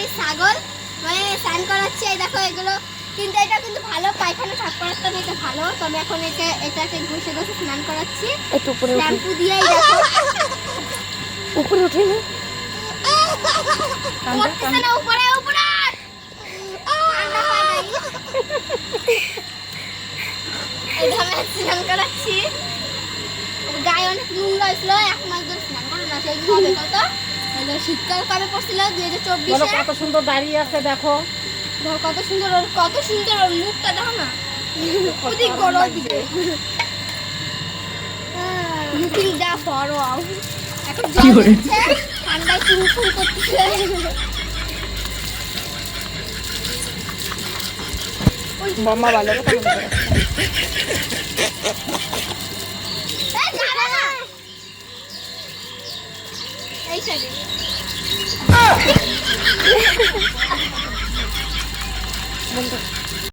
আমি ছাগল মানে স্নান করাচ্ছি। এই দেখো এগুলো কিন্তু এটা কিন্তু ভালো পায়খানা সাফ করার জন্য এটা ভালো। তো আমি এখন এটাকে ঘষে ঘষে স্নান করাচ্ছি একটু উপরে শ্যাম্পু দিয়ে। এই দেখো উপরে উঠে না উঠতেছে না, উপরে উপরে ঠান্ডা হয় নাই। এই দেখো আমি স্নান করাচ্ছি। গায়ে অনেক নোংরা হয়েছিল, 1 মাস ধরে স্নান করে না। সেগুলো হবে কত শীতকাল কবে পড়ছিল 2024-এ। কত সুন্দর দাঁড়িয়ে আছে দেখো, কত সুন্দর ওর মুখটা দেখো না, অধিক বড় দিকে লুকিং দা ফরওয়ার্ড। এখন জল দিচ্ছে, ঠান্ডায় চুমচুম করতেছে। মামা ভালো কথা বলতে এই জানা না এই সাইডে বন্ধু